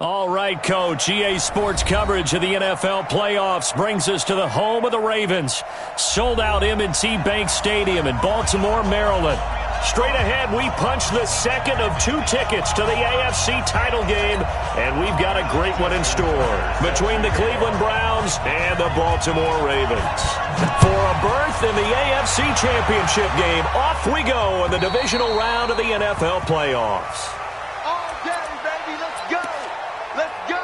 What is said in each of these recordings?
All right, Coach. EA Sports coverage of the NFL playoffs brings us to the home of the Ravens. Sold-out M&T Bank Stadium in Baltimore, Maryland. Straight ahead, we punch the second of 2 tickets to the AFC title game, and we've got a great one in store between the Cleveland Browns and the Baltimore Ravens. For a berth in the AFC Championship game, off we go in the divisional round of the NFL playoffs. All day, baby, let's go! Let's go!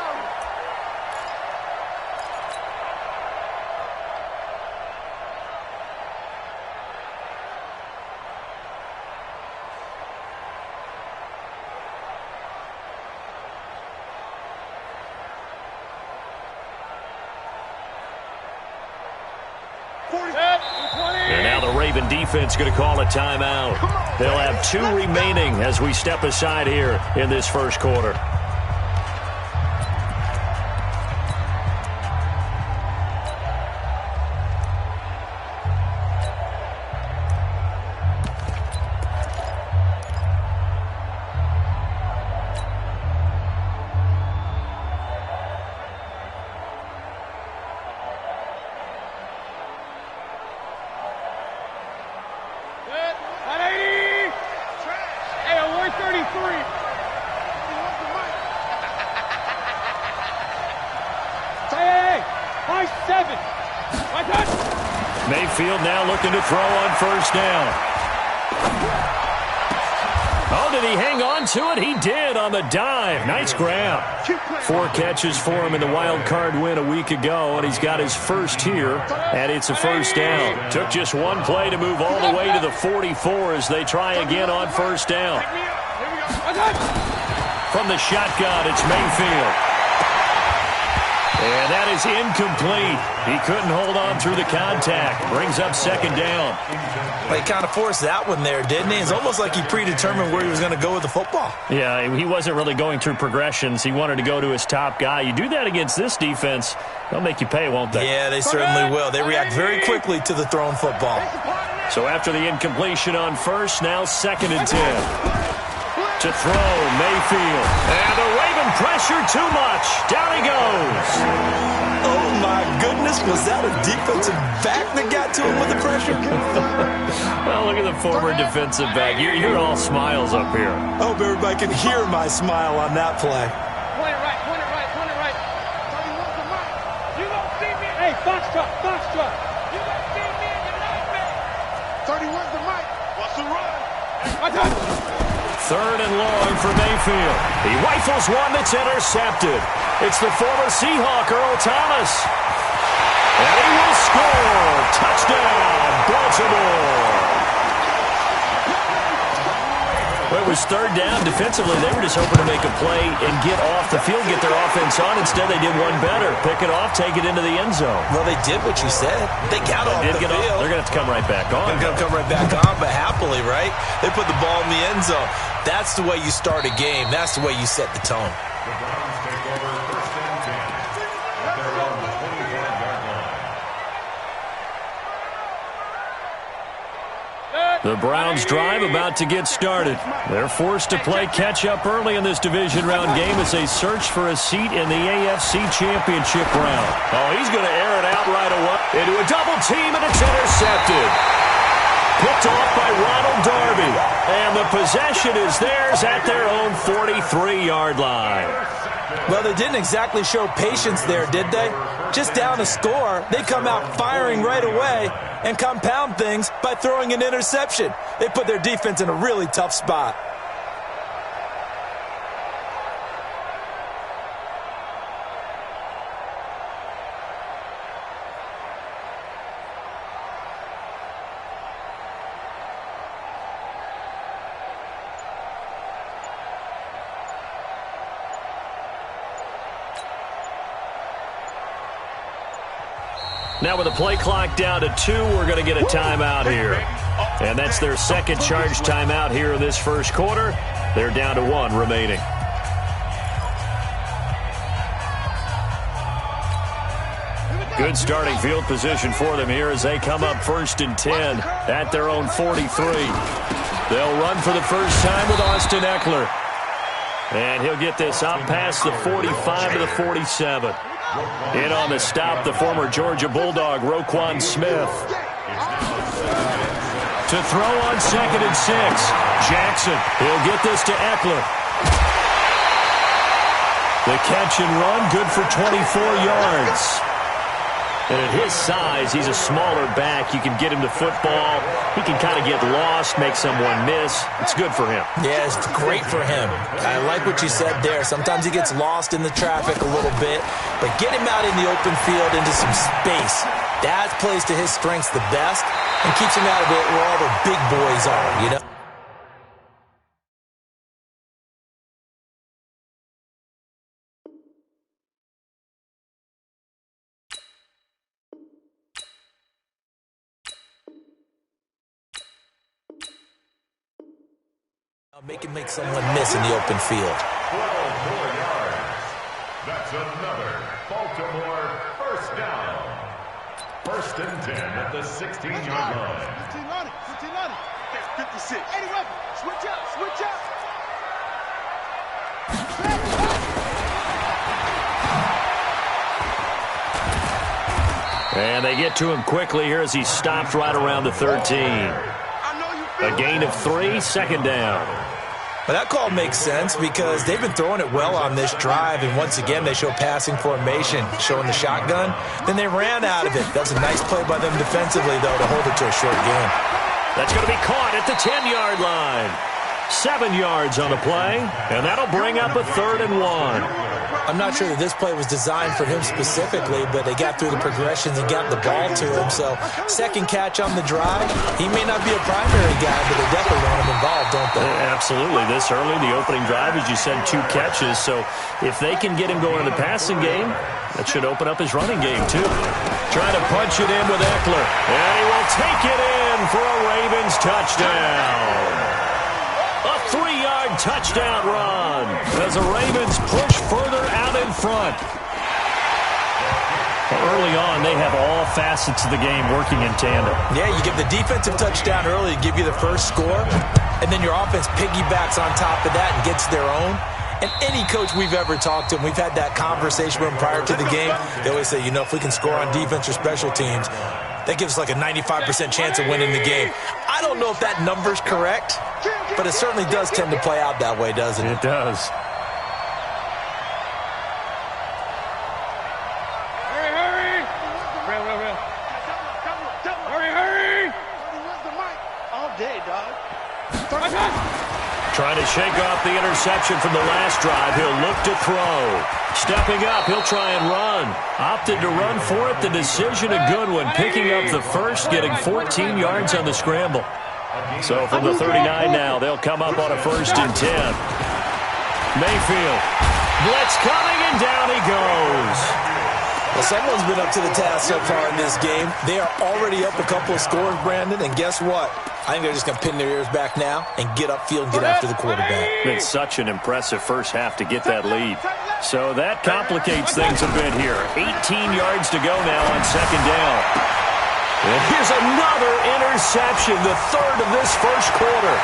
And now the Raven defense going to call a timeout. They'll have 2 remaining as we step aside here in this first quarter. Mayfield now looking to throw on first down. Oh, did he hang on to it? He did on the dive. Nice grab. 4 catches for him in the wild card win a week ago, and he's got his first here, and it's a first down. Took just 1 play to move all the way to the 44 as they try again on first down. From the shotgun, it's Mayfield. And that is incomplete. He couldn't hold on through the contact. Brings up second down. Well, he kind of forced that one there, didn't he? It's almost like he predetermined where he was going to go with the football. Yeah, he wasn't really going through progressions. He wanted to go to his top guy. You do that against this defense, they'll make you pay, won't they? Yeah, they certainly will. They react very quickly to the thrown football. So after the incompletion on first, now 2nd and 10. To throw, Mayfield. And the Raven pressure too much. Down he goes. Oh, my goodness. Was that a defensive back that got to him with the pressure? Well, look at the former defensive back. You're all smiles up here. I hope everybody can hear my smile on that play. Point it right, point it right, point it right. 31's the mic. You don't see me. Hey, foxtrot, foxtrot. You don't see me in your nightmare. 31's the mic. What's the run? I got it. 3rd and long for Mayfield. He rifles one that's intercepted. It's the former Seahawk, Earl Thomas. And he will score. Touchdown, Baltimore. Well, it was 3rd down. Defensively, they were just hoping to make a play and get off the field, get their offense on. Instead, they did one better. Pick it off, take it into the end zone. Well, they did what you said. They got off the field. They're going to have to come right back on. They're going to come right back on, but happily, right? They put the ball in the end zone. That's the way you start a game. That's the way you set the tone. The Browns drive about to get started. They're forced to play catch-up early in this division round game as they search for a seat in the AFC Championship round. Oh, he's going to air it out right away into a double team, and it's intercepted. Picked off by Ronald Darby. And the possession is theirs at their own 43-yard line. Well, they didn't exactly show patience there, did they? Just down a score, they come out firing right away and compound things by throwing an interception. They put their defense in a really tough spot. Now with the play clock down to 2, we're going to get a timeout here. And that's their second charge timeout here in this first quarter. They're down to 1 remaining. Good starting field position for them here as they come up 1st and 10 at their own 43. They'll run for the first time with Austin Eckler. And he'll get this up past the 45 to the 47. In on the stop, the former Georgia Bulldog, Roquan Smith. To throw on 2nd and 6. Jackson, he'll get this to Eckler. The catch and run, good for 24 yards. And at his size, he's a smaller back. You can get him to football. He can kind of get lost, make someone miss. It's good for him. Yeah, it's great for him. I like what you said there. Sometimes he gets lost in the traffic a little bit, but get him out in the open field into some space. That plays to his strengths the best and keeps him out of it where all the big boys are, you know? Make someone miss in the open field. 12 more yards. That's another Baltimore first down. 1st and 10 at the 16-yard line. 15 56. 80 weapon. Switch up, switch up. And they get to him quickly here as he stopped right around the 13. A gain of 3, 2nd down. Well, that call makes sense because they've been throwing it well on this drive, and once again they show passing formation, showing the shotgun. Then they ran out of it. That's a nice play by them defensively, though, to hold it to a short game. That's going to be caught at the 10-yard line. 7 yards on the play, and that'll bring up a 3rd and 1. I'm not sure that this play was designed for him specifically, but they got through the progressions and got the ball to him. So, second catch on the drive. He may not be a primary guy, but they definitely want him involved, don't they? Absolutely. This early, the opening drive, as you said, 2 catches. So, if they can get him going in the passing game, that should open up his running game, too. Trying to punch it in with Eckler. And he will take it in for a Ravens touchdown. A 3-yard touchdown run as the Ravens push further out in front. Early on, they have all facets of the game working in tandem. Yeah, you give the defensive touchdown early to give you the first score, and then your offense piggybacks on top of that and gets their own. And any coach we've ever talked to, and we've had that conversation with them prior to the game, they always say, you know, if we can score on defense or special teams, that gives us like a 95% chance of winning the game. I don't know if that number's correct, but it certainly does tend to play out that way, doesn't it? It does. Hurry, hurry. Real. Hurry. Where's the mic? All day, dog. Trying to shake off the interception from the last drive. He'll look to throw. Stepping up, he'll try and run. Opted to run for it. The decision a good one. Picking up the first, getting 14 yards on the scramble. So from the 39 now, they'll come up on a 1st and 10. Mayfield. Blitz coming, and down he goes. Well, someone's been up to the task so far in this game. They are already up a couple of scores, Brandon, and guess what? I think they're just going to pin their ears back now and get upfield and get after the quarterback. Been such an impressive first half to get that lead. So that complicates things a bit here. 18 yards to go now on 2nd down. And here's another interception, the 3rd of this first quarter.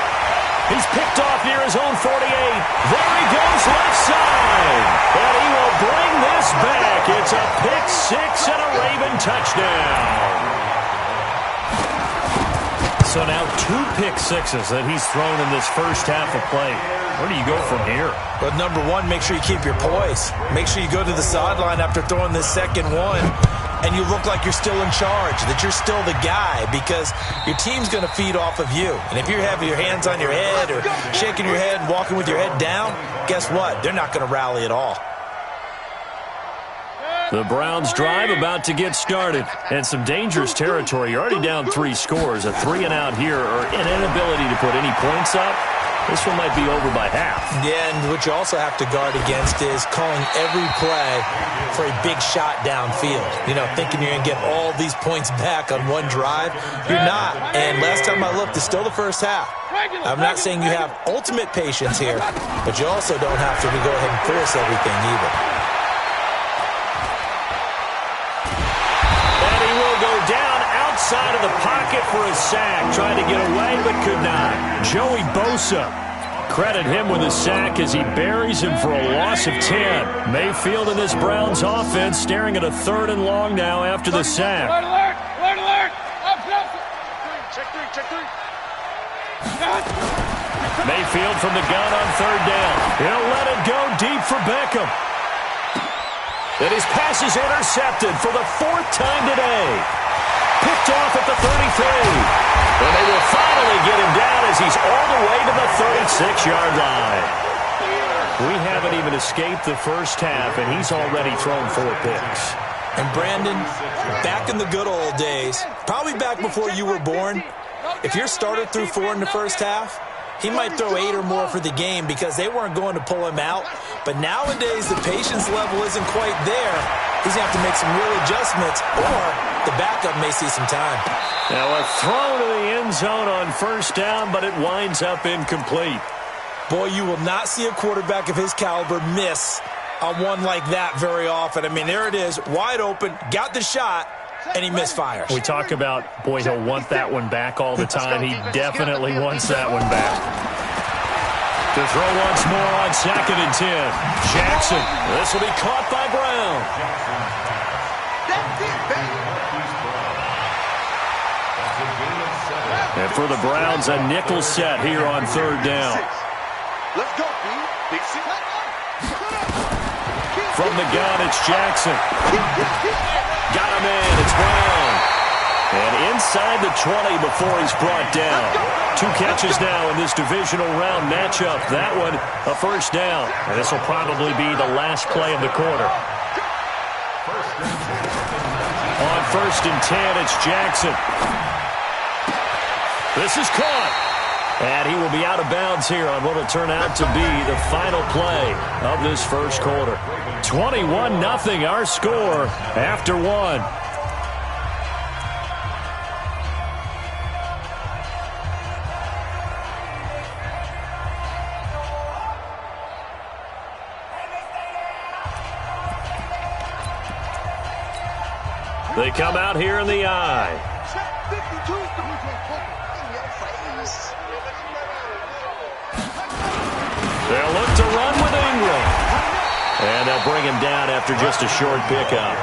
He's picked off near his own 48. There he goes, left side. And he will bring this back. It's a pick 6 and a Raven touchdown. So now 2 pick sixes that he's thrown in this first half of play. Where do you go from here? But number one, make sure you keep your poise. Make sure you go to the sideline after throwing this second one, and you look like you're still in charge, that you're still the guy, because your team's going to feed off of you. And if you're having your hands on your head or shaking your head and walking with your head down, guess what? They're not going to rally at all. The Browns drive about to get started. And some dangerous territory. You're already down 3 scores. A 3 and out here, or an inability to put any points up. This one might be over by half. Yeah, and what you also have to guard against is calling every play for a big shot downfield. You know, thinking you're going to get all these points back on one drive. You're not. And last time I looked, it's still the first half. I'm not saying you have ultimate patience here, but you also don't have to go ahead and force everything either. And he will go down outside of the pocket for a sack. Trying to get away, but could not. Joey Bosa Credit him with a sack as he buries him for a loss of 10. Mayfield and this Browns offense staring at a 3rd and long now after the sack. Red alert! Red alert! Check three. Mayfield from the gun on 3rd down. He'll let it go deep for Beckham. And his pass is intercepted for the 4th time today. Picked off at the 33. And they will finally get him down as he's all the way to the 36-yard line. We haven't even escaped the first half, and he's already thrown 4 picks. And Brandon, back in the good old days, probably back before you were born, if your starter threw 4 in the first half, he might throw 8 or more for the game because they weren't going to pull him out. But nowadays, the patience level isn't quite there. He's going to have to make some real adjustments, or the backup may see some time. Now a throw to the end zone on 1st down, but it winds up incomplete. Boy, you will not see a quarterback of his caliber miss on one like that very often. I mean, there it is, wide open, got the shot, and he misfires. We talk about, boy, he'll want that one back all the time. He definitely wants that one back. To throw once more on 2nd and 10. Jackson. This will be caught by Brown. And for the Browns, a nickel set here on 3rd down. Let's go, Big C. From the gun, it's Jackson. Got him in. It's Brown. And inside the 20 before he's brought down. 2 catches now in this divisional round matchup. That one, a 1st down. And this will probably be the last play of the quarter. On 1st and 10, it's Jackson. This is caught. And he will be out of bounds here on what will turn out to be the final play of this first quarter. 21-0 our score after 1. They come out here in the eye. They'll look to run with Ingram. And they'll bring him down after just a short pickup.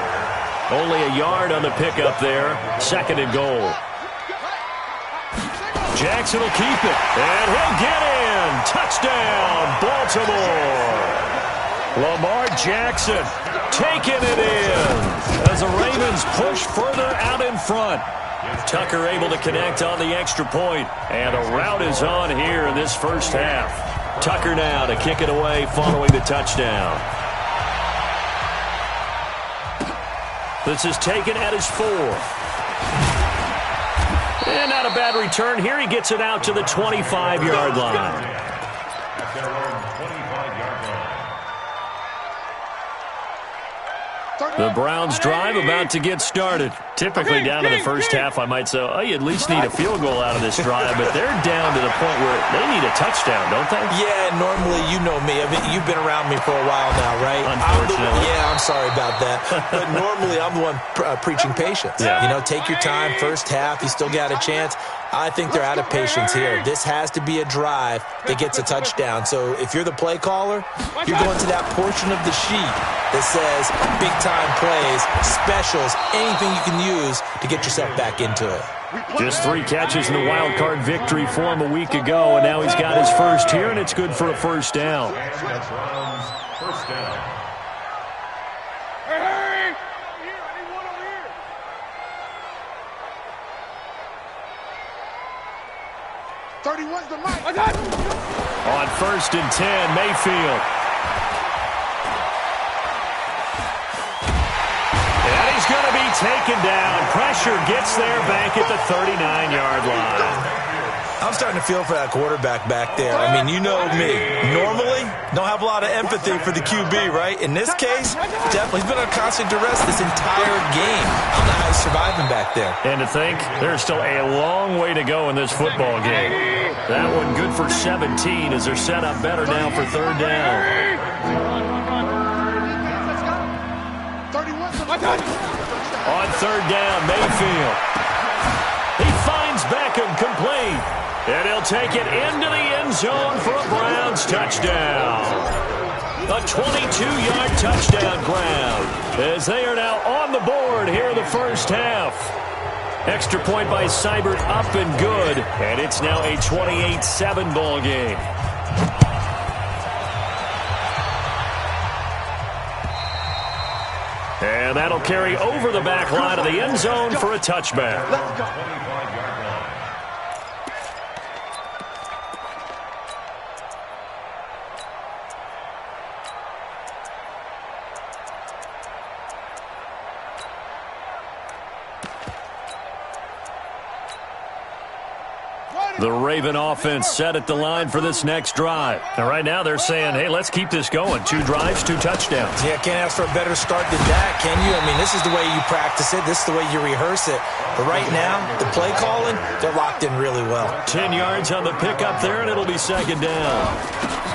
Only a yard on the pickup there. 2nd and goal. Jackson will keep it. And he'll get in. Touchdown, Baltimore. Lamar Jackson taking it in as the Ravens push further out in front. Tucker able to connect on the extra point. And a rout is on here in this first half. Tucker now to kick it away following the touchdown. This is taken at his 4th. And not a bad return here. He gets it out to the 25-yard line. The Browns drive about to get started. Typically down to the first half, I might say, oh, you at least need a field goal out of this drive, but they're down to the point where they need a touchdown, don't they? Yeah, normally, you know me. I mean, you've been around me for a while now, right? Unfortunately. I'm sorry about that. But normally, I'm the one preaching patience. Yeah. You know, take your time, first half, you still got a chance. I think they're out of patience here. This has to be a drive that gets a touchdown. So if you're the play caller, you're going to that portion of the sheet that says big-time plays, specials, anything you can use to get yourself back into it. Just 3 catches in the wild card victory for him a week ago, and now he's got his first here, and it's good for a 1st down. First down. Hey! I need one over here. '31's the mic. On 1st and 10, Mayfield. And he's going to be taken down. Pressure gets there back at the 39-yard line. I'm starting to feel for that quarterback back there. I mean, you know me. Normally, don't have a lot of empathy for the QB, right? In this case, definitely. He's been on constant duress this entire game. I don't know how he's surviving back there. And to think, there's still a long way to go in this football game. That one good for 17 as they're set up better now for 3rd down. On 3rd down, Mayfield. He finds Beckham complete. And he'll take it into the end zone for a Browns touchdown. A 22-yard touchdown grab as they are now on the board here in the first half. Extra point by Seibert up and good, and it's now a 28-7 ball game. And that'll carry over the back line of the end zone for a touchback. Let's go. The Raven offense set at the line for this next drive. And right now they're saying, hey, let's keep this going. 2 drives, 2 touchdowns. Yeah, can't ask for a better start than that, can you? I mean, this is the way you practice it. This is the way you rehearse it. But right now, the play calling, they're locked in really well. 10 yards on the pickup there, and it'll be second down.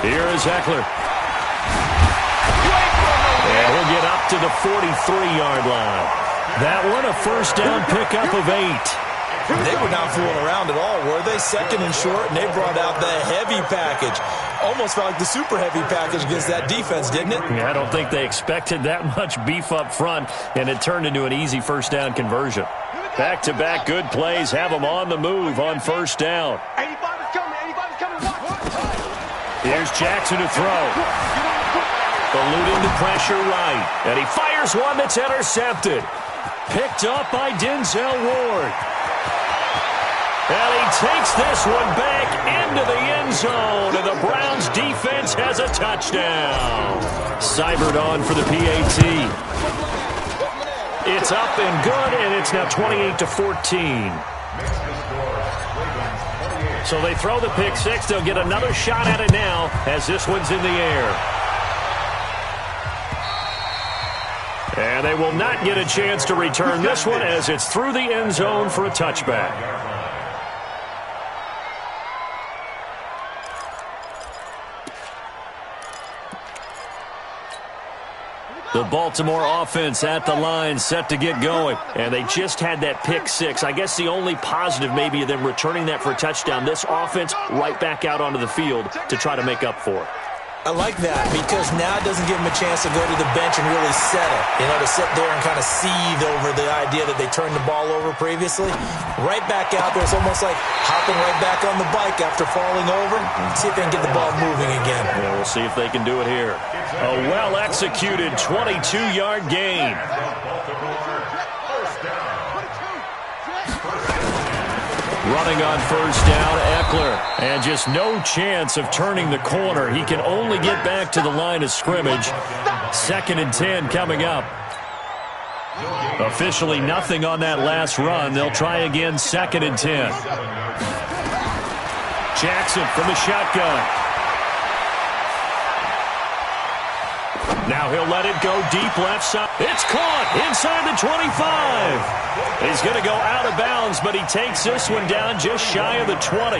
Here is Eckler. And he'll get up to the 43-yard line. That one, a first down pickup of 8. They were not fooling around at all, were they? Second and short, and they brought out the heavy package. Almost felt like the super heavy package against that defense, didn't it? Yeah, I don't think they expected that much beef up front, and it turned into an easy first down conversion. Back-to-back good plays have them on the move on first down. 85's coming, Here's Jackson to throw. Eluding the pressure right, and he fires one that's intercepted. Picked up by Denzel Ward. And he takes this one back into the end zone, and the Browns defense has a touchdown. Seibert on for the PAT. It's up and good, and it's now 28-14. So they throw the pick six. They'll get another shot at it now as this one's in the air. And they will not get a chance to return this one as it's through the end zone for a touchback. The Baltimore offense at the line, set to get going. And they just had that pick six. I guess the only positive maybe of them returning that for a touchdown. This offense right back out onto the field to try to make up for it. I like that because now it doesn't give them a chance to go to the bench and really settle. You know, to sit there and kind of seethe over the idea that they turned the ball over previously. Right back out there. It's almost like hopping right back on the bike after falling over. See if they can get the ball moving again. Yeah, we'll see if they can do it here. A well-executed 22-yard gain. Running on first down, Eckler. And just no chance of turning the corner. He can only get back to the line of scrimmage. 2nd and 10 coming up. Officially nothing on that last run. They'll try again, 2nd and 10. Jackson from the shotgun. Now he'll let it go deep left side. It's caught inside the 25. He's going to go out of bounds, but he takes this one down just shy of the 20.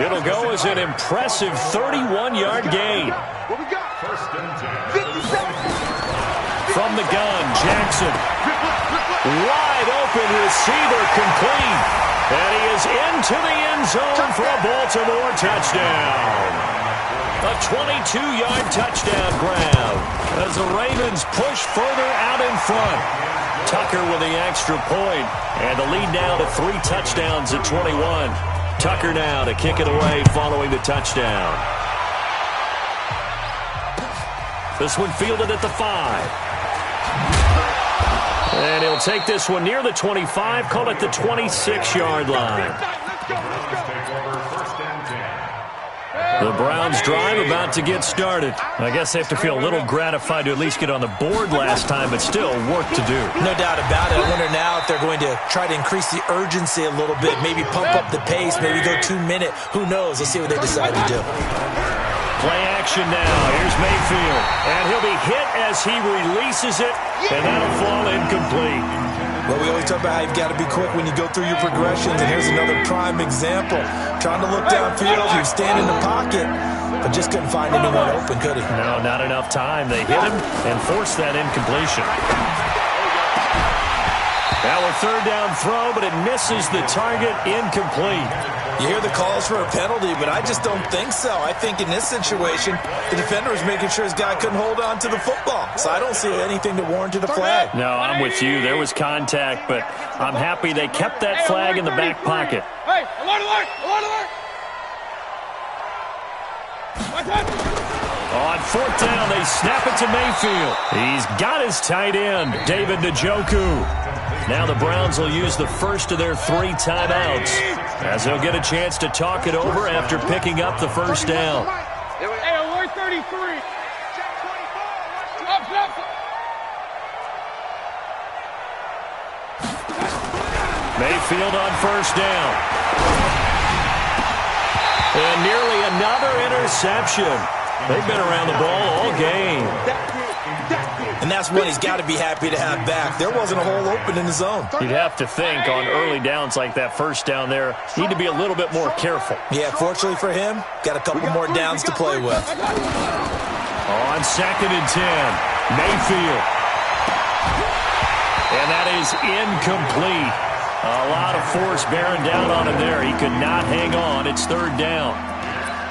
It'll go as an impressive 31-yard gain. What we got? First and 10. 57. From the gun, Jackson. Wide open receiver, complete. And he is into the end zone for a Baltimore touchdown. A 22-yard touchdown grab as the Ravens push further out in front. Tucker with the extra point, and the lead now to 3 touchdowns at 21. Tucker now to kick it away following the touchdown. This one fielded at the 5. And he'll take this one near the 25, call it the 26-yard line. The Browns drive about to get started. I guess they have to feel a little gratified to at least get on the board last time, but still work to do. No doubt about it. I wonder now if they're going to try to increase the urgency a little bit, maybe pump up the pace, maybe go 2-minute. Who knows? Let's see what they decide to do. Play action now. Here's Mayfield. And he'll be hit as he releases it, and that'll fall incomplete. Well, we always talk about how you've got to be quick when you go through your progressions, and here's another prime example. Trying to look downfield, he was standing in the pocket, but just couldn't find anyone open, could he? No, not enough time. They hit him and forced that incompletion. Now a 3rd down throw, but it misses the target, incomplete. You hear the calls for a penalty, but I just don't think so. I think in this situation, the defender was making sure his guy couldn't hold on to the football. So I don't see anything to warrant a flag. No, I'm with you. There was contact, but I'm happy they kept that flag in the back pocket. Hey, alert, alert, alert, alert! On fourth down, they snap it to Mayfield. He's got his tight end, David Njoku. Now the Browns will use the first of their 3 timeouts, as they'll get a chance to talk it over after picking up the first down. Hey, alert 33. Up. Mayfield on first down. And nearly another interception. They've been around the ball all game. And that's one he's got to be happy to have back. There wasn't a hole open in the zone. You'd have to think on early downs like that first down there, need to be a little bit more careful. Yeah, fortunately for him, got a couple more downs to play with. On 2nd and 10, Mayfield. And that is incomplete. A lot of force bearing down on him there. He could not hang on. It's 3rd down.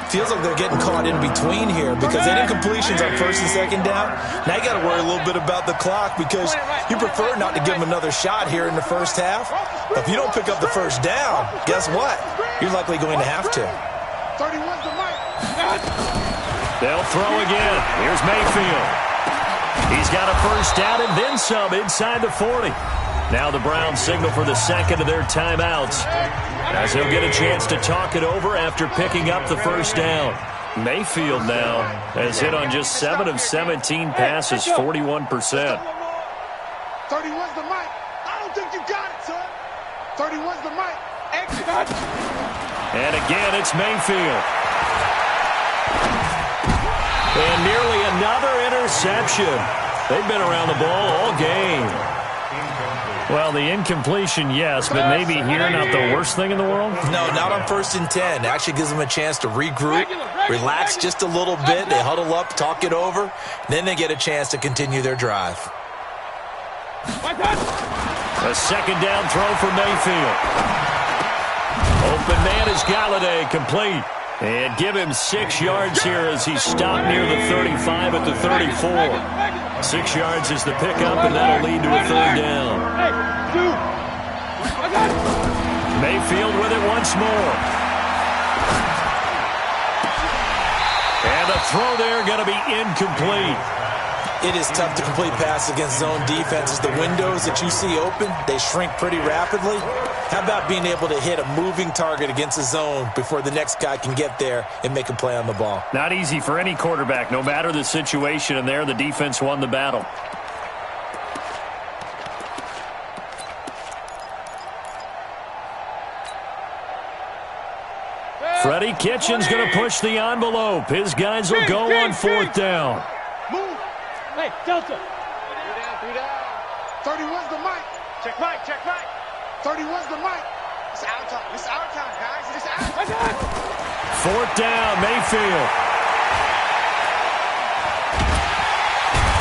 Feels like they're getting caught in between here because they did incompletions on 1st and 2nd down. Now you got to worry a little bit about the clock because you prefer not to give them another shot here in the first half. But if you don't pick up the first down, guess what? You're likely going to have to. 31's the mic. They'll throw again. Here's Mayfield. He's got a first down and then some inside the 40. Now the Browns signal for the second of their timeouts, as he'll get a chance to talk it over after picking up the first down. Mayfield now has hit on just 7 of 17 passes, 41%. 31's the mic. I don't think you got it, son. 31's the mic. Exit. And again, it's Mayfield. And nearly another interception. They've been around the ball all game. Well, the incompletion, yes, but maybe here not the worst thing in the world? No, not on 1st and 10. Actually gives them a chance to regroup, relax just a little bit. They huddle up, talk it over. Then they get a chance to continue their drive. A 2nd down throw for Mayfield. Open man is Galladay, complete. And give him 6 yards here as he's stopped near the 35 at the 34. 6 yards is the pickup, and that'll lead to a 3rd down. Mayfield with it once more. And the throw there going to be incomplete. It is tough to complete passes against zone defenses. The windows that you see open, they shrink pretty rapidly. How about being able to hit a moving target against a zone before the next guy can get there and make a play on the ball? Not easy for any quarterback, no matter the situation, and there the defense won the battle. Freddie Kitchens going to push the envelope. His guys will go on 4th down. Move. Hey, Delta. 3 down. 31's the mic. Check mic, check mic. 31's the mic. It's our time. It's our time, guys. It's our time. 4th down, Mayfield.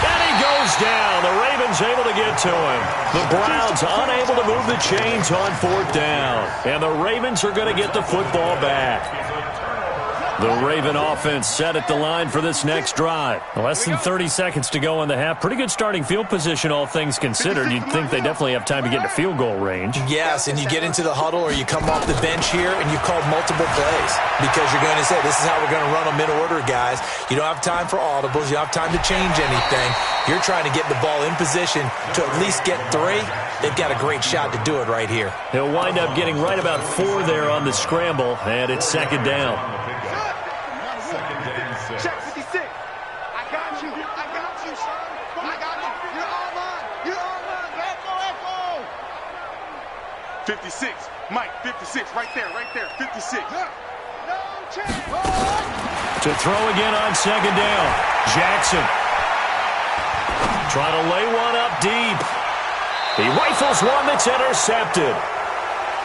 And he goes down. The Ravens able to get to him. The Browns unable to move the chains on 4th down. And the Ravens are going to get the football back. The Raven offense set at the line for this next drive. Less than 30 seconds to go in the half. Pretty good starting field position, all things considered. You'd think they definitely have time to get into field goal range. Yes, and you get into the huddle or you come off the bench here and you call multiple plays because you're going to say, this is how we're going to run them in order, guys. You don't have time for audibles. You don't have time to change anything. You're trying to get the ball in position to at least get 3. They've got a great shot to do it right here. He'll wind up getting right about 4 there on the scramble, and it's 2nd down. Check 56. I got you. I got you, son. I got you. You're all mine. You're all mine. Echo, echo. 56. Mike, 56. Right there, right there. 56. No chance. To throw again on 2nd down. Jackson. Trying to lay one up deep. He rifles one that's intercepted.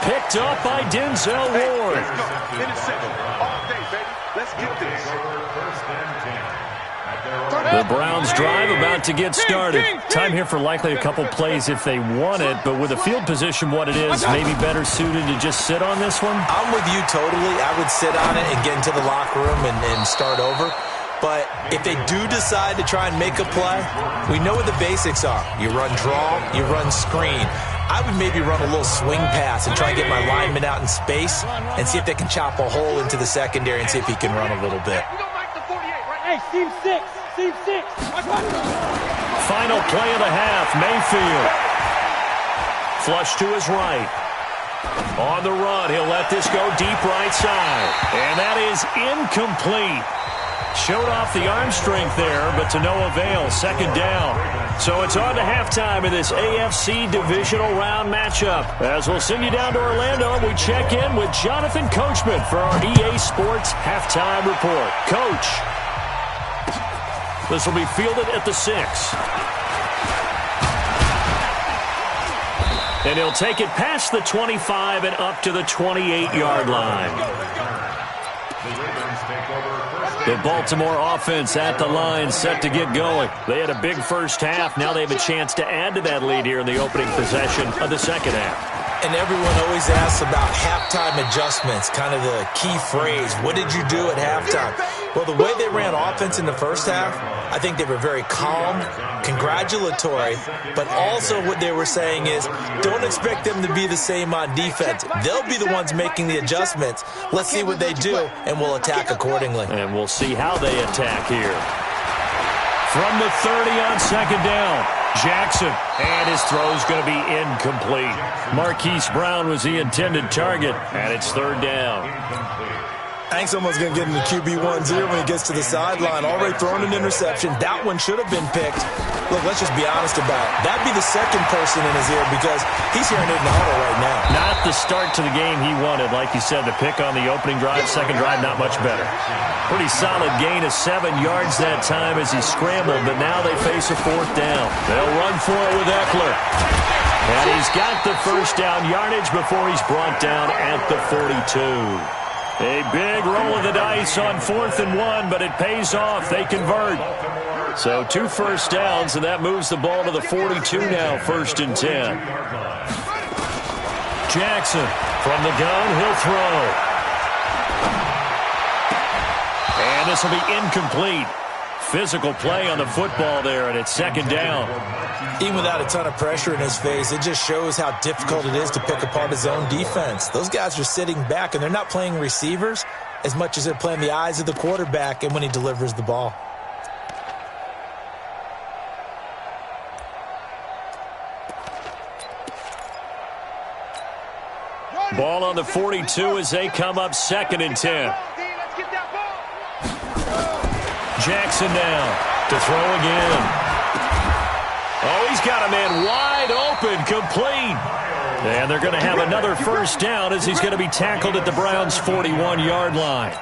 Picked up by Denzel Ward. Interception all day, baby. Let's get this. First and 10 at the The Browns drive about to get started. Time here for likely a couple plays if they want it, but with the field position what it is, maybe better suited to just sit on this one? I'm with you totally. I would sit on it and get into the locker room and start over. But if they do decide to try and make a play, we know what the basics are. You run draw, you run screen. I would maybe run a little swing pass and try and get my lineman out in space and see if they can chop a hole into the secondary and see if he can run a little bit. Hey, team 6. Team 6. Final play of the half, Mayfield. Flush to his right. On the run, he'll let this go deep right side. And that is incomplete. Showed off the arm strength there, but to no avail. Second down. So it's on to halftime in this AFC divisional round matchup. As we'll send you down to Orlando, we check in with Jonathan Coachman for our EA Sports halftime report. Coach, this will be fielded at the 6. And he'll take it past the 25 and up to the 28-yard line. The Baltimore offense at the line, set to get going. They had a big first half. Now they have a chance to add to that lead here in the opening possession of the second half. And everyone always asks about halftime adjustments, kind of the key phrase. What did you do at halftime? Well, the way they ran offense in the first half, I think they were very calm, congratulatory, but also what they were saying is don't expect them to be the same on defense. They'll be the ones making the adjustments. Let's see what they do, and we'll attack accordingly. And we'll see how they attack here. From the 30 on second down, Jackson, and his throw's going to be incomplete. Marquise Brown was the intended target, and it's third down. I think someone's going to get in the QB1-0 when he gets to the sideline. Already thrown an interception. That one should have been picked. Look, let's just be honest about it. That'd be the second person in his ear because he's hearing it in the huddle right now. Not the start to the game he wanted. Like you said, the pick on the opening drive, second drive, not much better. Pretty solid gain of 7 yards that time as he scrambled, but now they face a fourth down. They'll run for it with Eckler. And he's got the first down yardage before he's brought down at the 42. A big roll of the dice on 4th and 1, but it pays off. They convert. So 2 first downs, and that moves the ball to the 42 now, 1st and 10. Jackson from the gun, he'll throw. And this will be incomplete. Physical play on the football there, and it's second down. Even without a ton of pressure in his face, it just shows how difficult it is to pick apart his own defense. Those guys are sitting back, and they're not playing receivers as much as they're playing the eyes of the quarterback and when he delivers the ball. Ball on the 42 as they come up 2nd and 10. Jackson now to throw again. Oh, he's got a man wide open, complete. And they're going to have another first down as he's going to be tackled at the Browns' 41-yard line.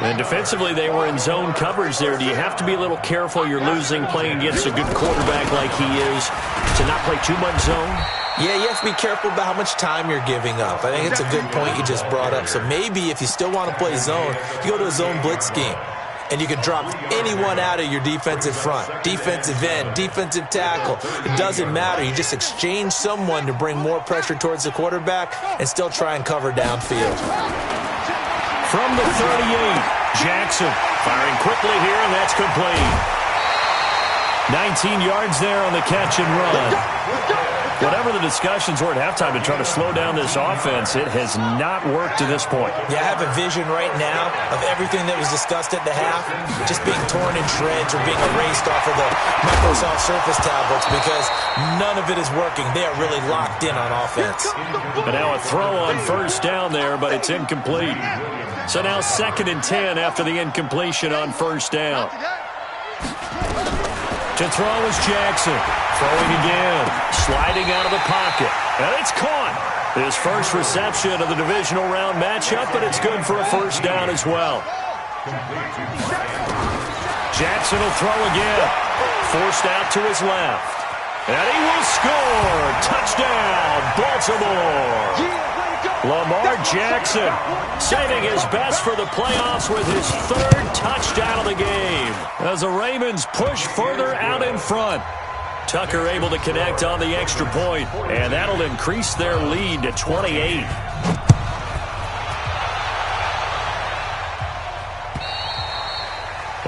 And defensively, they were in zone coverage there. Do you have to be a little careful? You're losing playing against a good quarterback like he is to not play too much zone? Yeah, you have to be careful about how much time you're giving up. I think it's a good point you just brought up. So maybe if you still want to play zone, you go to a zone blitz scheme. And you can drop anyone out of your defensive front. Defensive end, defensive tackle. It doesn't matter. You just exchange someone to bring more pressure towards the quarterback and still try and cover downfield. From the 38, Jackson firing quickly here, and that's complete. 19 yards there on the catch and run. Whatever the discussions were at halftime to try to slow down this offense, it has not worked to this point. Yeah, I have a vision right now of everything that was discussed at the half just being torn in shreds or being erased off of the Microsoft Surface tablets because none of it is working. They are really locked in on offense. And now a throw on first down there, but it's incomplete. So now 2nd and 10 after the incompletion on first down. To throw is Jackson. Throwing again. Sliding out of the pocket. And it's caught. His first reception of the divisional round matchup, but it's good for a first down as well. Jackson will throw again. Forced out to his left. And he will score. Touchdown, Baltimore. Lamar Jackson saving his best for the playoffs with his third touchdown of the game as the Ravens push further out in front. Tucker able to connect on the extra point, and that'll increase their lead to 28.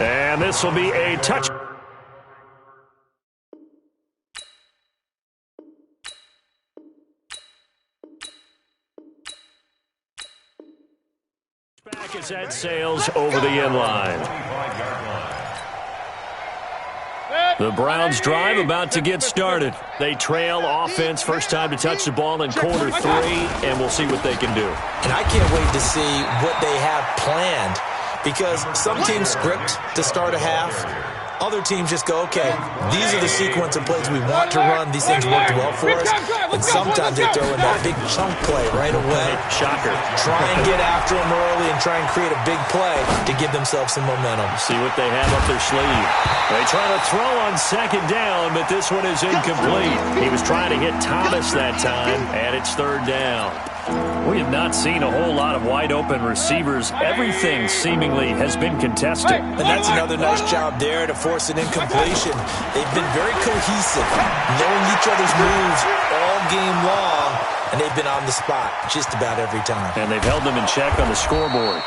And this will be a touch. Back as that sails over the end line. The Browns drive about to get started. They trail offense, first time to touch the ball in quarter 3, and we'll see what they can do. And I can't wait to see what they have planned, because some teams script to start a half. Other teams just go, okay, these are the sequence of plays we want to run. These things worked well for us. And sometimes they throw in that big chunk play right away. Shocker. Try and get after them early and try and create a big play to give themselves some momentum. See what they have up their sleeve. They try to throw on second down, but this one is incomplete. He was trying to hit Thomas that time, and it's third down. We have not seen a whole lot of wide-open receivers. Everything seemingly has been contested. And that's another nice job there to force an incompletion. They've been very cohesive, knowing each other's moves all game long, and they've been on the spot just about every time. And they've held them in check on the scoreboard.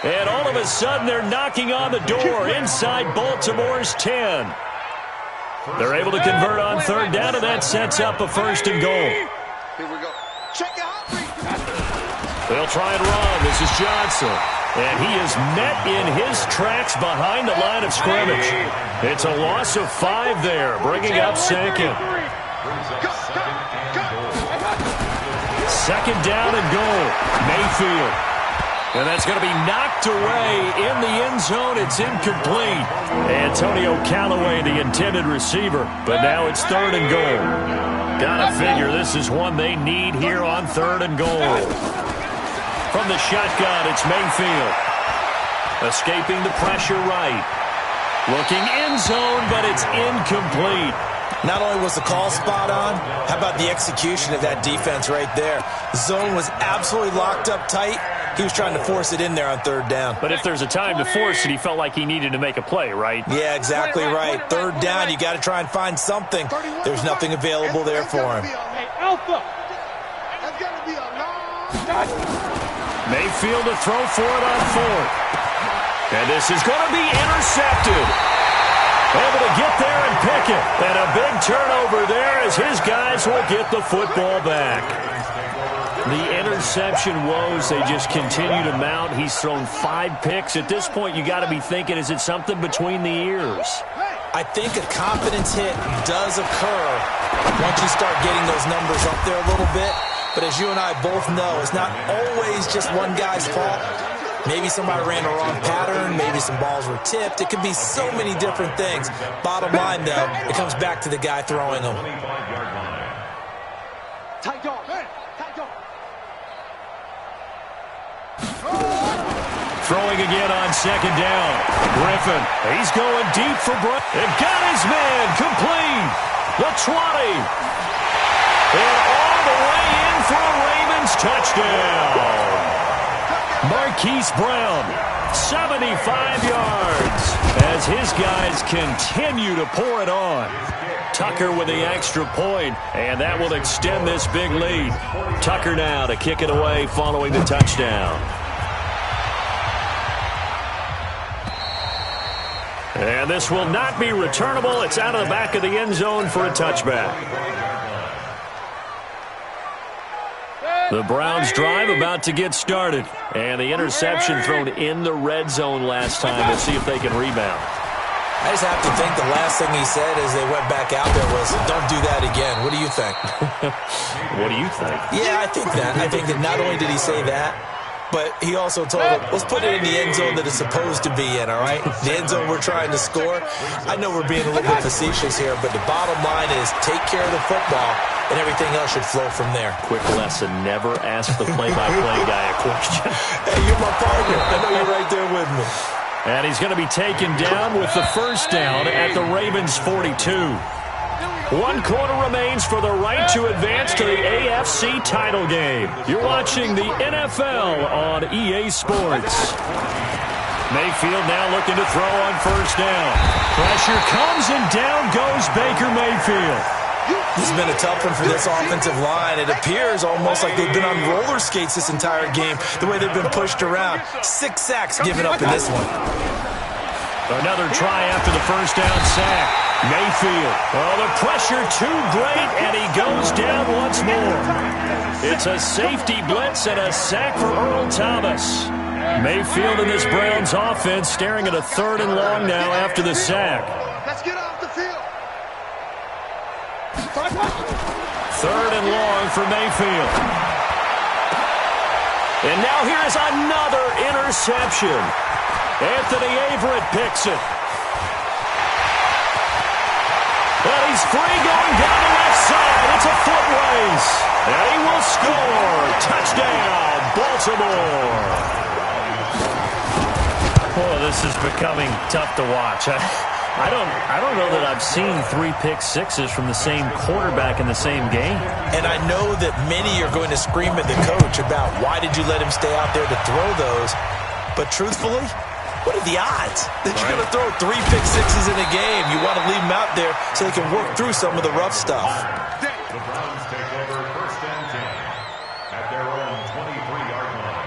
And all of a sudden, they're knocking on the door inside Baltimore's 10. They're able to convert on third down, and that sets up a first and goal. Here we go. Check it out. They'll try and run. This is Johnson. And he is met in his tracks behind the line of scrimmage. It's a loss of 5 there, bringing up second. Second down and goal. Mayfield. And that's going to be knocked away in the end zone. It's incomplete. Antonio Callaway, the intended receiver. But now it's third and goal. Gotta figure this is one they need here on third and goal. From the shotgun, it's Mayfield. Escaping the pressure right. Looking end zone, but it's incomplete. Not only was the call spot on, how about the execution of that defense right there? The zone was absolutely locked up tight. He was trying to force it in there on third down. But if there's a time to force it, he felt like he needed to make a play, right? Yeah, exactly right. Third down, you got to try and find something. There's nothing available there for him. Alpha. That's got to be a long. Mayfield to throw for it on fourth. And this is going to be intercepted. Able to get there and pick it. And a big turnover there as his guys will get the football back. The interception woes, they just continue to mount. He's thrown 5 picks. At this point, you got to be thinking, is it something between the ears? I think a confidence hit does occur once you start getting those numbers up there a little bit. But as you and I both know, it's not always just one guy's fault. Maybe somebody ran a wrong pattern. Maybe some balls were tipped. It could be so many different things. Bottom line, though, it comes back to the guy throwing them. Tight dog. Tight dog. Throwing again on second down. Griffin, he's going deep for Brown. And got his man complete. The 20. And all the way in for a Ravens touchdown. Marquise Brown, 75 yards, as his guys continue to pour it on. Tucker with the extra point, and that will extend this big lead. Tucker now to kick it away following the touchdown. And this will not be returnable. It's out of the back of the end zone for a touchback. The Browns drive about to get started. And the interception thrown in the red zone last time. We'll see if they can rebound. I just have to think the last thing he said as they went back out there was, don't do that again. What do you think? What do you think? Yeah, I think that. I think that not only did he say that, but he also told him, let's put it in the end zone that it's supposed to be in, all right? The end zone we're trying to score. I know we're being a little bit facetious here, but the bottom line is take care of the football, and everything else should flow from there. Quick lesson, never ask the play-by-play guy a question. Hey, you're my partner. I know you're right there with me. And he's going to be taken down with the first down at the Ravens' 42. 1 quarter remains for the right to advance to the AFC title game. You're watching the NFL on EA Sports. Mayfield now looking to throw on first down. Pressure comes and down goes Baker Mayfield. This has been a tough one for this offensive line. It appears almost like they've been on roller skates this entire game, the way they've been pushed around. 6 sacks given up in this one. Another try after the first down sack. Mayfield. Oh, the pressure too great, and he goes down once more. It's a safety blitz and a sack for Earl Thomas. Mayfield in this Browns offense staring at a 3rd and long now after the sack. Let's get off the field. 3rd and long for Mayfield. And now here is another interception. Anthony Averett picks it. And he's free going down the left side. It's a foot race. And he will score. Touchdown, Baltimore. Oh, this is becoming tough to watch. I don't know that I've seen 3 pick sixes from the same quarterback in the same game. And I know that many are going to scream at the coach about why did you let him stay out there to throw those. But truthfully, what are the odds that you're going to throw 3 pick sixes in a game? You want to leave them out there so they can work through some of the rough stuff. The Browns take over 1st and 10 at their own 23-yard line.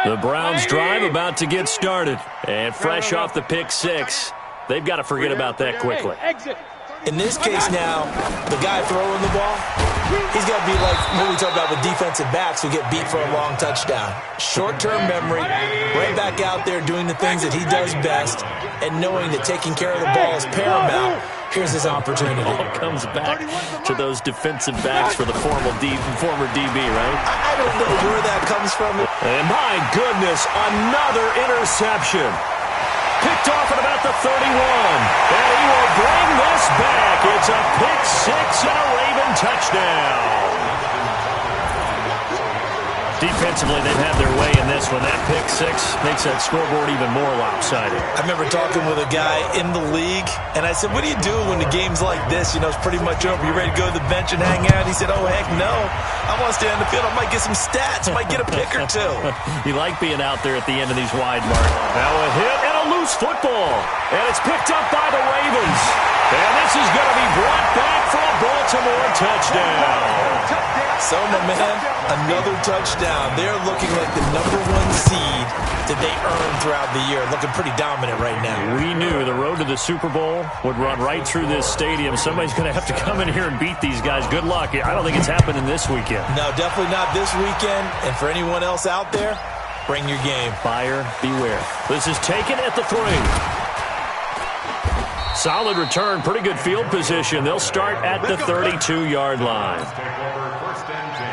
The Browns drive about to get started. And fresh off the pick 6, they've got to forget about that quickly. In this case now, the guy throwing the ball, he's got to be like what we talk about with defensive backs who get beat for a long touchdown. Short-term memory, right back out there doing the things that he does best, and knowing that taking care of the ball is paramount. Here's his opportunity. All comes back to those defensive backs for the former DB, right? I don't know where that comes from. And my goodness, another interception. Picked off at about the 31. And he will bring this back. It's a pick 6 and a Raven touchdown. Defensively, they've had their way in this one. That pick 6 makes that scoreboard even more lopsided. I remember talking with a guy in the league, and I said, what do you do when the game's like this? You know, it's pretty much over. You ready to go to the bench and hang out? He said, oh, heck no. I want to stay on the field. I might get some stats. I might get a pick or 2. You like being out there at the end of these wide marks. Now a hit and a loose football. And it's picked up by the Ravens. And this is going to be brought back for a Baltimore touchdown. So, my man, another touchdown. They're looking like the #1 seed that they earned throughout the year. Looking pretty dominant right now. We knew the road to the Super Bowl would run right through this stadium. Somebody's going to have to come in here and beat these guys. Good luck. I don't think it's happening this weekend. No, definitely not this weekend. And for anyone else out there, bring your game. Buyer beware. This is taken at the 3. Solid return, pretty good field position. They'll start at the 32-yard line. Take over 1st and 10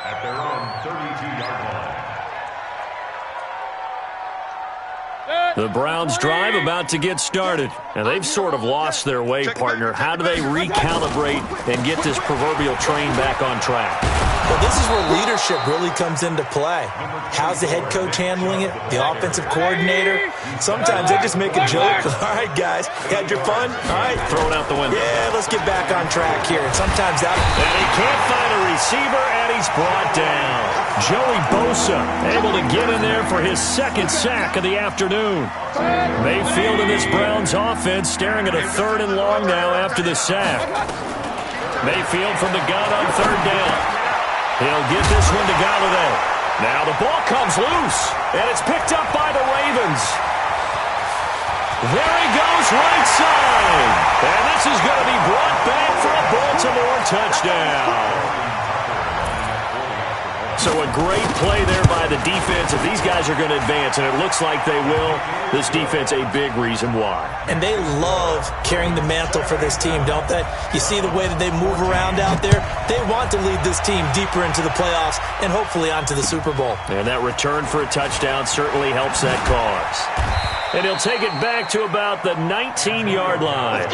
at their own 32-yard line. The Browns drive about to get started. And they've sort of lost their way, partner. How do they recalibrate and get this proverbial train back on track? Well, this is where leadership really comes into play. How's the head coach handling it? The offensive coordinator? Sometimes they just make a joke. All right, guys, had your fun? All right. Throw it out the window. Yeah, let's get back on track here. And sometimes that... And he can't find a receiver, and he's brought down. Joey Bosa able to get in there for his 2nd sack of the afternoon. Mayfield in this Browns offense staring at a 3rd and long now after the sack. Mayfield from the gun on 3rd down. He'll get this one to Galladay. Now the ball comes loose, and it's picked up by the Ravens. There he goes, right side. And this is going to be brought back for a Baltimore touchdown. So a great play there by the defense. If these guys are going to advance, and it looks like they will, this defense a big reason why. And they love carrying the mantle for this team, don't they? You see the way that they move around out there? They want to lead this team deeper into the playoffs and hopefully onto the Super Bowl. And that return for a touchdown certainly helps that cause. And he'll take it back to about the 19-yard line.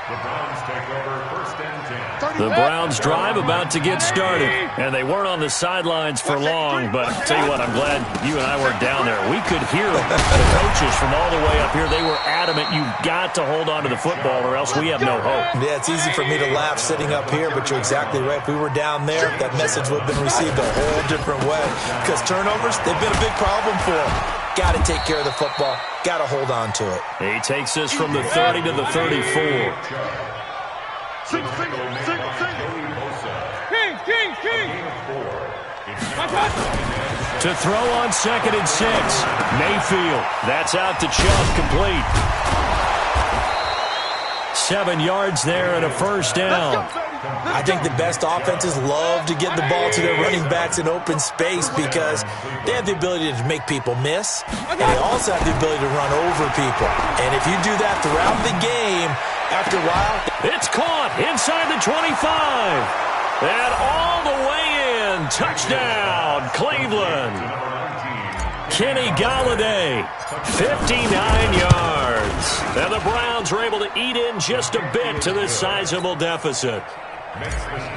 The Browns take over 1st and 10. The Browns drive about to get started. And they weren't on the sidelines for long, but I'll tell you what, I'm glad you and I weren't down there. We could hear the coaches from all the way up here. They were adamant, you've got to hold on to the football or else we have no hope. Yeah, it's easy for me to laugh sitting up here, but you're exactly right. If we were down there, that message would have been received a whole different way. Because turnovers, they've been a big problem for them. Got to take care of the football. Got to hold on to it. He takes us from the 30 to the 34. King. To throw on 2nd and 6. Mayfield. That's out to Chubb, complete. 7 yards there and a first down. I think the best offenses love to get the ball to their running backs in open space because they have the ability to make people miss, and they also have the ability to run over people. And if you do that throughout the game, after a while... It's caught inside the 25. And all the way in. Touchdown, Cleveland. Kenny Golladay, 59 yards. And the Browns are able to eat in just a bit to this sizable deficit.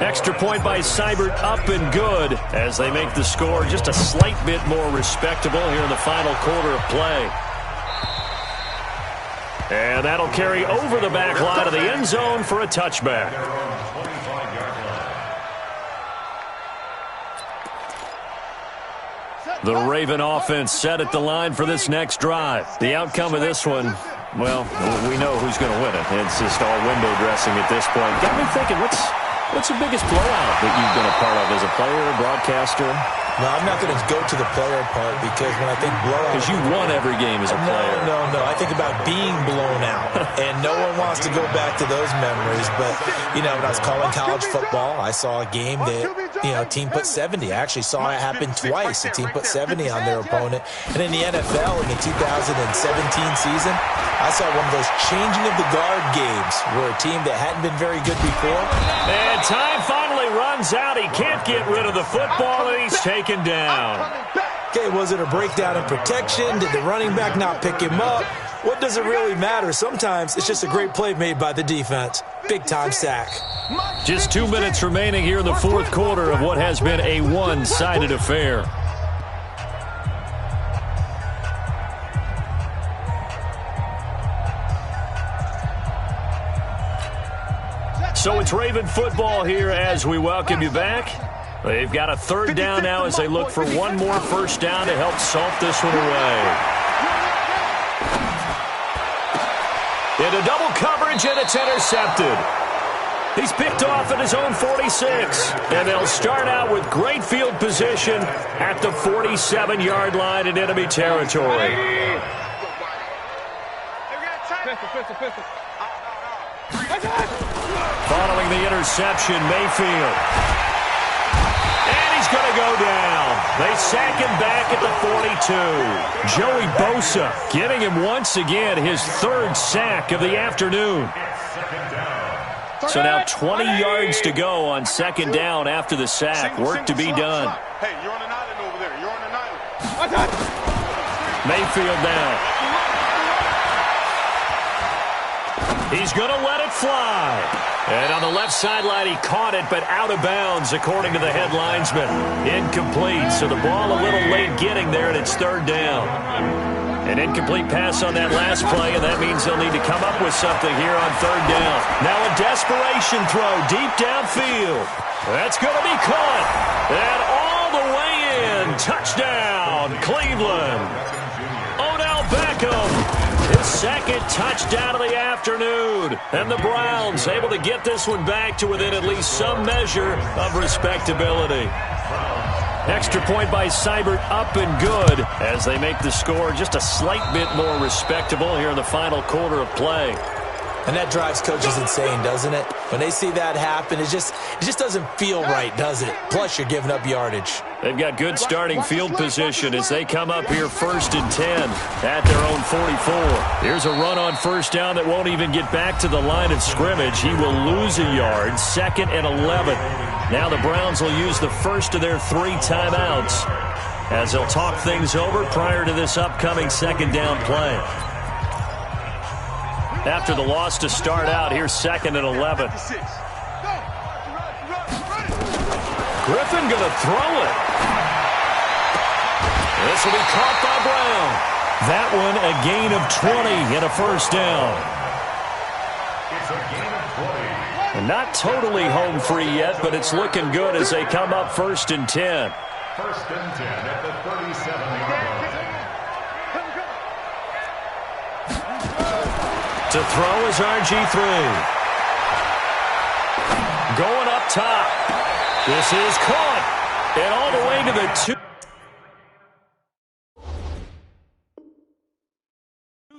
Extra point by Seibert, up and good as they make the score just a slight bit more respectable here in the final quarter of play. And that'll carry over the back line of the end zone for a touchback. The Raven offense set at the line for this next drive. The outcome of this one, well, we know who's going to win it. It's just all window dressing at this point. Got me thinking, what's the biggest blowout that you've been a part of as a player, broadcaster? No, I'm not going to go to the player part because when I think blowout... Because you won every game as a player. No. I think about being blown out. And no one wants to go back to those memories. But, when I was calling college football, I saw a game that, team put 70. I actually saw it happen twice. A team put 70 on their opponent. And in the NFL, in the 2017 season, I saw one of those changing of the guard games where a team that hadn't been very good before. And time finally runs out. He can't get rid of the football, and he's taken down. Okay, was it a breakdown in protection? Did the running back not pick him up? What does it really matter? Sometimes it's just a great play made by the defense. Big-time sack. Just 2 minutes remaining here in the fourth quarter of what has been a one-sided affair. So it's Raven football here as we welcome you back. They've got a 3rd down now as they look for one more first down to help salt this one away. Into double coverage, and it's intercepted. He's picked off at his own 46. And they'll start out with great field position at the 47-yard line in enemy territory. Following the interception, Mayfield. And he's going to go down. They sack him back at the 42. Joey Bosa getting him once again his 3rd sack of the afternoon. So now 20 yards to go on 2nd down after the sack. Work to be done. Hey, you're on an island over there. You're on an island. Mayfield down. He's going to let it fly. And on the left sideline, he caught it, but out of bounds, according to the head linesman. Incomplete, so the ball a little late getting there, and it's 3rd down. An incomplete pass on that last play, and that means they'll need to come up with something here on 3rd down. Now a desperation throw deep downfield. That's going to be caught. And all the way in. Touchdown, Cleveland. Odell Beckham. His 2nd touchdown of the afternoon. And the Browns able to get this one back to within at least some measure of respectability. Extra point by Seibert, up and good as they make the score just a slight bit more respectable here in the final quarter of play. And that drives coaches insane, doesn't it? When they see that happen, it just doesn't feel right, does it? Plus, you're giving up yardage. They've got good starting field position as they come up here 1st and 10 at their own 44. Here's a run on 1st down that won't even get back to the line of scrimmage. He will lose a yard, 2nd and 11. Now the Browns will use the first of their 3 timeouts as they'll talk things over prior to this upcoming 2nd down play. after the loss to start out. Here's 2nd and 11. Griffin going to throw it. This will be caught by Brown. That one a gain of 20 and a first down. It's a gain of 20. And not totally home free yet, but it's looking good as they come up 1st and 10. 1st and 10 at the 37-yard line. To throw is RG3. Going up top. This is caught. And all the way to the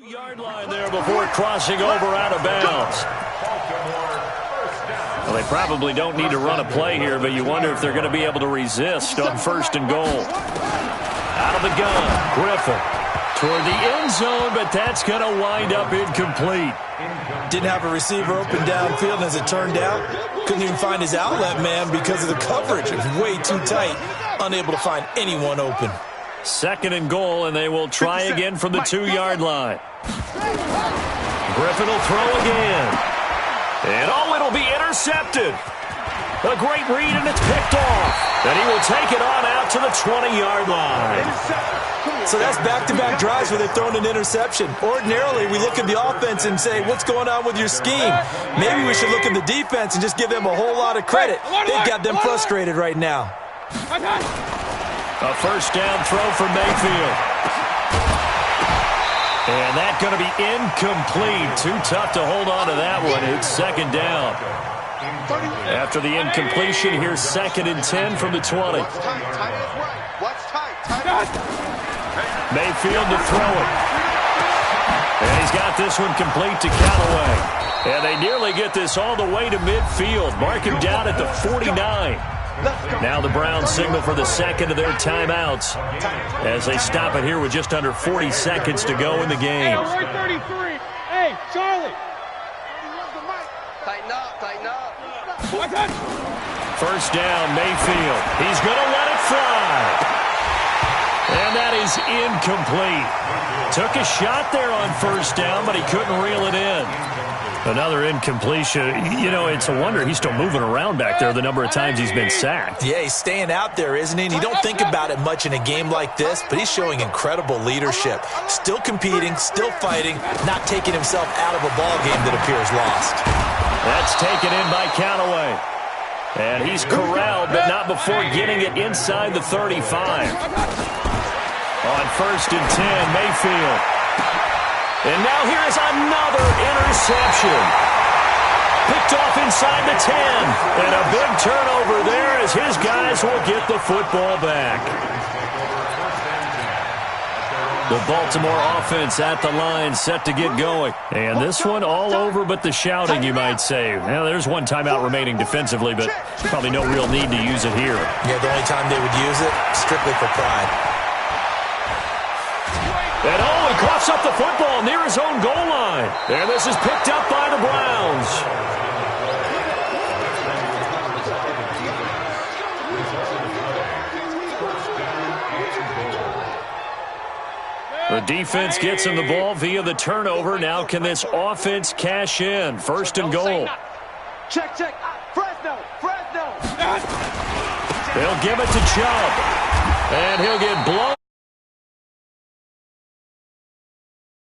2-yard line there before crossing over out of bounds. Well, they probably don't need to run a play here, but you wonder if they're going to be able to resist on 1st and goal. Out of the gun, Griffin. Toward the end zone, but that's going to wind up incomplete. Didn't have a receiver open downfield, and as it turned out, couldn't even find his outlet man because of the coverage. It was way too tight, unable to find anyone open. 2nd and goal, and they will try again from the 2-yard line. Griffin will throw again. And it'll be intercepted. A great read, and it's picked off. And he will take it on out to the 20-yard line. So that's back-to-back drives where they've thrown an interception. Ordinarily, we look at the offense and say, what's going on with your scheme? Maybe we should look at the defense and just give them a whole lot of credit. They've got them frustrated right now. A first down throw for Mayfield. And that's going to be incomplete. Too tough to hold on to that one. It's 2nd down. After the incompletion, here's 2nd and 10 from the 20. Mayfield to throw it. And he's got this one complete to Callaway. And they nearly get this all the way to midfield. Mark him down at the 49. Now the Browns signal for the 2nd of their timeouts as they stop it here with just under 40 seconds to go in the game. Hey, 33. Hey, Charlie. Tighten up, tighten up. First down, Mayfield. He's going to let it fly. And that is incomplete. Took a shot there on first down, but he couldn't reel it in. Another incompletion. You know, it's a wonder he's still moving around back there the number of times he's been sacked. Yeah, he's staying out there, isn't he? And you don't think about it much in a game like this, but he's showing incredible leadership. Still competing, still fighting, not taking himself out of a ball game that appears lost. That's taken in by Callaway. And he's corralled, but not before getting it inside the 35. On 1st and 10, Mayfield. And now here is another interception. Picked off inside the 10. And a big turnover there as his guys will get the football back. The Baltimore offense at the line, set to get going. And this one all over but the shouting, you might say. Well, there's one timeout remaining defensively, but probably no real need to use it here. Yeah, the only time they would use it, strictly for pride. And he coughs up the football near his own goal line. And this is picked up by the Browns. The defense gets him the ball via the turnover. Now can this offense cash in? 1st and goal. Check. Fresno. They'll give it to Chubb. And he'll get blown.